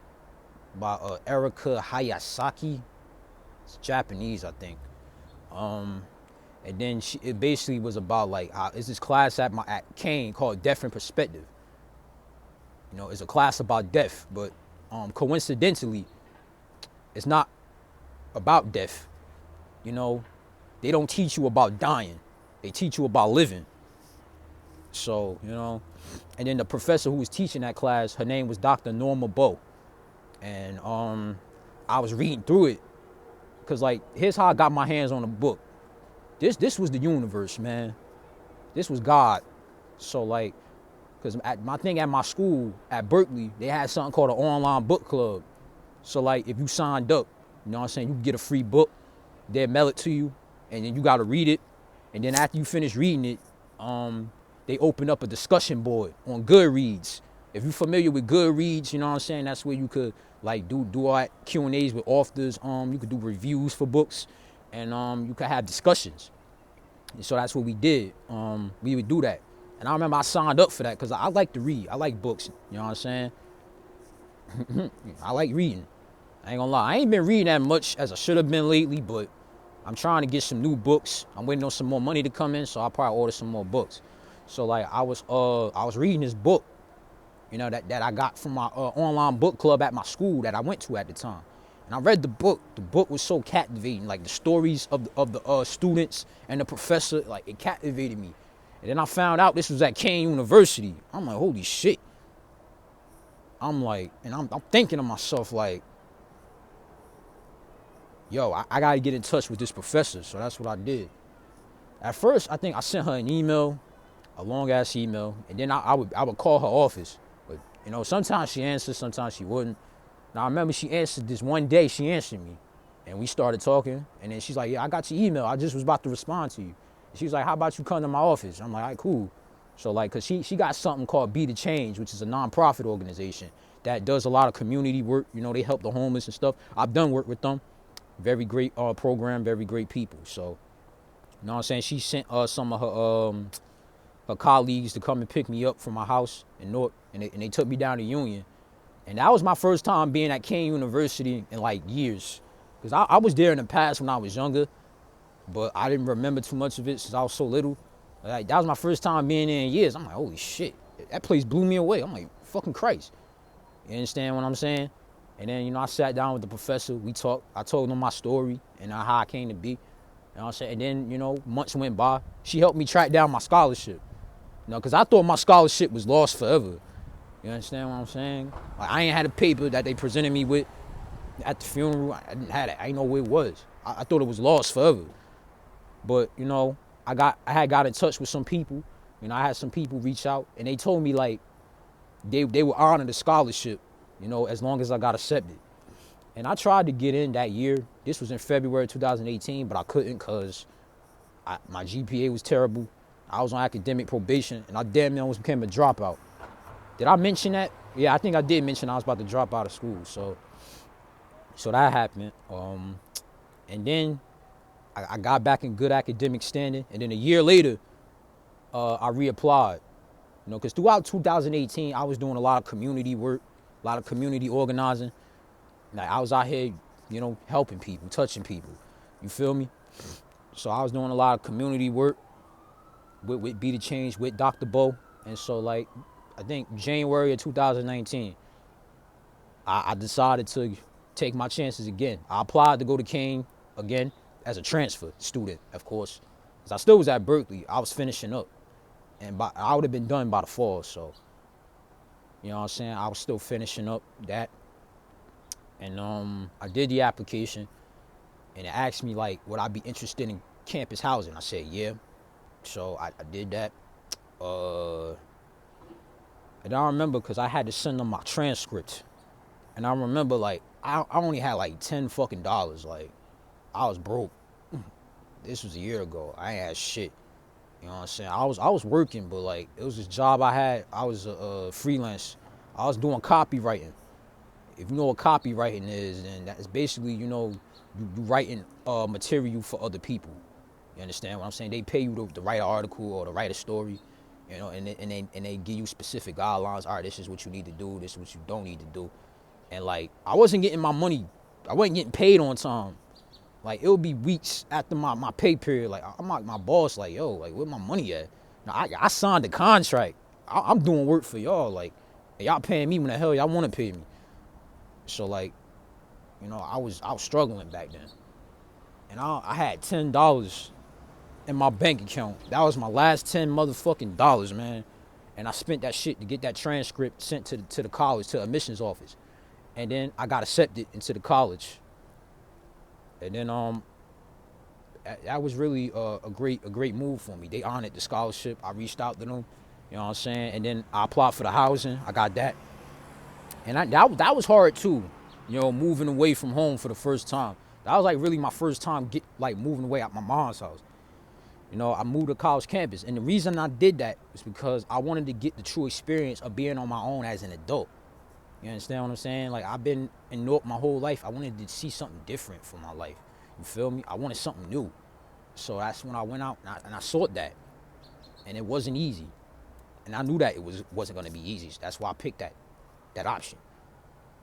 by Erika Hayasaki. It's Japanese, I think. And then it basically was about, like, it's this class at Kane called Death in Perspective. It's a class about death, but coincidentally, it's not about death. They don't teach you about dying. They teach you about living. So, and then the professor who was teaching that class, her name was Dr. Norma Bowe. And I was reading through it, because, like, here's how I got my hands on the book. This was the universe, man. This was God. So, like, because my thing at my school, at Berkeley, they had something called an online book club. So, like, if you signed up, you know what I'm saying, you could get a free book. They'll mail it to you, and then you got to read it. And then after you finish reading it, they open up a discussion board on Goodreads. If you're familiar with Goodreads, you know what I'm saying, that's where you could like do all that Q&As with authors. You could do reviews for books, and you could have discussions. And so that's what we did. We would do that. And I remember I signed up for that because I like to read. I like books. You know what I'm saying? I like reading. I ain't gonna lie. I ain't been reading that much as I should have been lately, but I'm trying to get some new books. I'm waiting on some more money to come in, so I'll probably order some more books. So like I was reading this book, you know, that I got from my online book club at my school that I went to at the time. And I read the book. The book was so captivating. Like the stories of the students and the professor, like it captivated me. And then I found out this was at Kane University. I'm like, holy shit. I'm like, and I'm thinking to myself like, yo, I gotta get in touch with this professor. So that's what I did. At first, I think I sent her an email, a long ass email, and then I would call her office. But you know, sometimes she answered, sometimes she wouldn't. Now I remember she answered this one day. She answered me, and we started talking. And then she's like, "Yeah, I got your email. I just was about to respond to you." And she was like, "How about you come to my office?" I'm like, "All right, cool." So like, cause she got something called Be the Change, which is a nonprofit organization that does a lot of community work. You know, they help the homeless and stuff. I've done work with them. Very great program, very great people. So, you know what I'm saying? She sent some of her colleagues to come and pick me up from my house in North, and they took me down to Union. And that was my first time being at Kane University in like years. Because I was there in the past when I was younger, but I didn't remember too much of it since I was so little. Like, that was my first time being there in years. I'm like, holy shit. That place blew me away. I'm like, fucking Christ. You understand what I'm saying? And then, you know, I sat down with the professor. We talked. I told him my story and how I came to be. You know what I'm saying? And then, you know, months went by. She helped me track down my scholarship. You know, because I thought my scholarship was lost forever. You understand what I'm saying? Like, I ain't had a paper that they presented me with at the funeral. I didn't have it. I didn't know where it was. I thought it was lost forever. But, you know, I had got in touch with some people. You know, I had some people reach out, and they told me, like, they would honor the scholarship, you know, as long as I got accepted. And I tried to get in that year. This was in February 2018, but I couldn't because my GPA was terrible. I was on academic probation, and I damn near almost became a dropout. Did I mention that? Yeah, I think I did mention I was about to drop out of school. So that happened. And then I got back in good academic standing. And then a year later, I reapplied. You know, because throughout 2018, I was doing a lot of community work, a lot of community organizing. Like, I was out here, you know, helping people, touching people. You feel me? So I was doing a lot of community work with Be the Change, with Dr. Bo. And so, like, I think January of 2019, I decided to take my chances again. I applied to go to Kane again as a transfer student, of course. Because I still was at Berkeley. I was finishing up. And I would have been done by the fall, so, you know what I'm saying? I was still finishing up that. And I did the application, and it asked me, like, would I be interested in campus housing? I said, yeah. So I did that. And I remember because I had to send them my transcript. And I remember, like, I only had, like, $10 fucking. Like, I was broke. This was a year ago. I ain't had shit. You know what I'm saying? I was working, but, like, it was this job I had. I was freelance. I was doing copywriting. If you know what copywriting is, then that's basically, you know, you writing material for other people. You understand what I'm saying? They pay you to write an article or to write a story, you know, and they give you specific guidelines. All right, this is what you need to do. This is what you don't need to do. And, like, I wasn't getting my money. I wasn't getting paid on time. Like, it would be weeks after my pay period. Like, I'm like, my boss, like, yo, like, where my money at? Now, I signed the contract. I'm doing work for y'all. Like, y'all paying me when the hell y'all want to pay me. So, like, you know, I was struggling back then. And I had $10 in my bank account. That was my last $10 motherfucking dollars, man. And I spent that shit to get that transcript sent to the college, to the admissions office. And then I got accepted into the college. And then that was really a great move for me. They honored the scholarship. I reached out to them, you know what I'm saying? And then I applied for the housing. I got that. And that was hard too, you know, moving away from home for the first time. That was like really my first time moving away out my mom's house. You know, I moved to college campus. And the reason I did that was because I wanted to get the true experience of being on my own as an adult. You understand what I'm saying? Like, I've been in North my whole life. I wanted to see something different for my life. You feel me? I wanted something new. So that's when I went out and I sought that. And it wasn't easy. And I knew that it wasn't going to be easy. That's why I picked that option.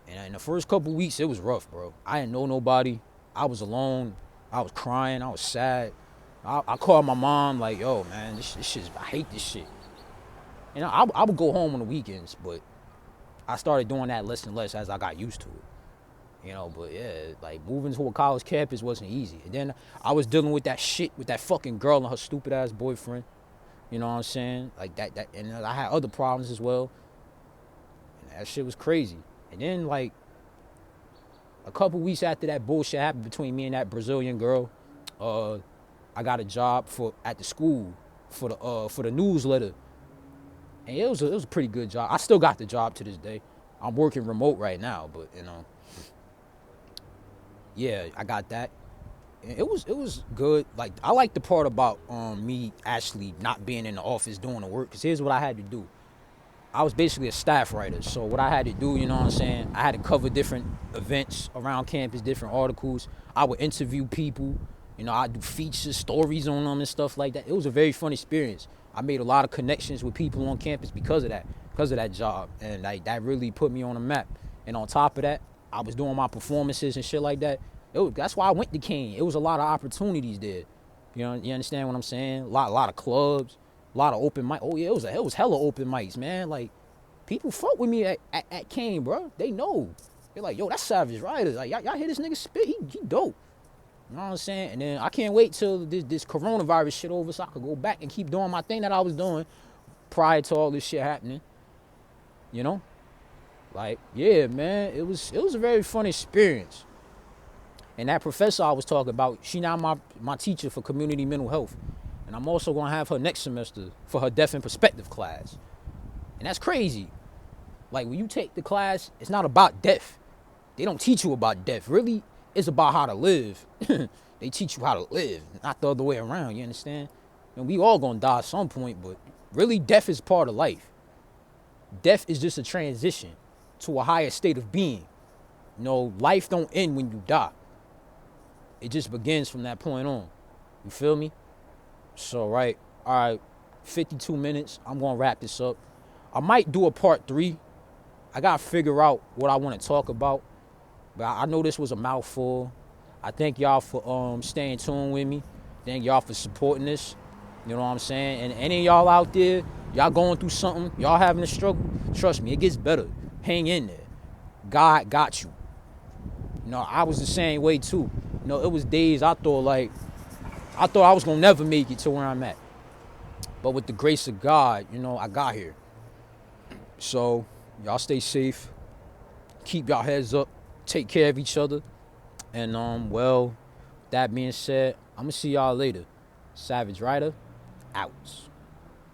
And in the first couple weeks, it was rough, bro. I didn't know nobody. I was alone. I was crying. I was sad. I called my mom like, yo, man, this shit, I hate this shit. And I would go home on the weekends, but I started doing that less and less as I got used to it. You know, but yeah, like moving to a college campus wasn't easy. And then I was dealing with that shit with that fucking girl and her stupid ass boyfriend. You know what I'm saying? Like that, and I had other problems as well. And that shit was crazy. And then like a couple weeks after that bullshit happened between me and that Brazilian girl, I got a job at the school for the newsletter, and it was a pretty good job. I still got the job to this day. I'm working remote right now, but you know, yeah, I got that. And it was good. Like I like the part about me actually not being in the office doing the work. Cause here's what I had to do. I was basically a staff writer. So what I had to do, you know what I'm saying? I had to cover different events around campus, different articles. I would interview people. You know, I'd do features, stories on them and stuff like that. It was a very fun experience. I made a lot of connections with people on campus because of that job. And like that really put me on the map. And on top of that, I was doing my performances and shit like that. That's why I went to Kane. It was a lot of opportunities there. You know, you understand what I'm saying? A lot of clubs. A lot of open mic. Oh yeah, it was hella open mics, man. Like people fuck with me at Kane, bro. They know. They're like, yo, that's Savage Rider. Like y'all hear this nigga spit? He dope. You know what I'm saying? And then I can't wait till this coronavirus shit over so I could go back and keep doing my thing that I was doing prior to all this shit happening. You know? Like, yeah, man, it was a very fun experience. And that professor I was talking about, she now my teacher for community mental health. And I'm also going to have her next semester for her Deaf and Perspective class. And that's crazy. Like, when you take the class, it's not about deaf. They don't teach you about deaf. Really, it's about how to live. They teach you how to live, not the other way around, you understand? And we all going to die at some point, but really, death is part of life. Death is just a transition to a higher state of being. You know, life don't end when you die. It just begins from that point on. You feel me? So, all right, 52 minutes. I'm going to wrap this up. I might do a part 3. I got to figure out what I want to talk about. But I know this was a mouthful. I thank y'all for staying tuned with me. Thank y'all for supporting this. You know what I'm saying? And any of y'all out there, y'all going through something, y'all having a struggle, trust me, it gets better. Hang in there. God got you. You know, I was the same way too. You know, it was days I thought I was going to never make it to where I'm at. But with the grace of God, you know, I got here. So, y'all stay safe. Keep y'all heads up. Take care of each other. And, well, that being said, I'm going to see y'all later. Savage Rider, out.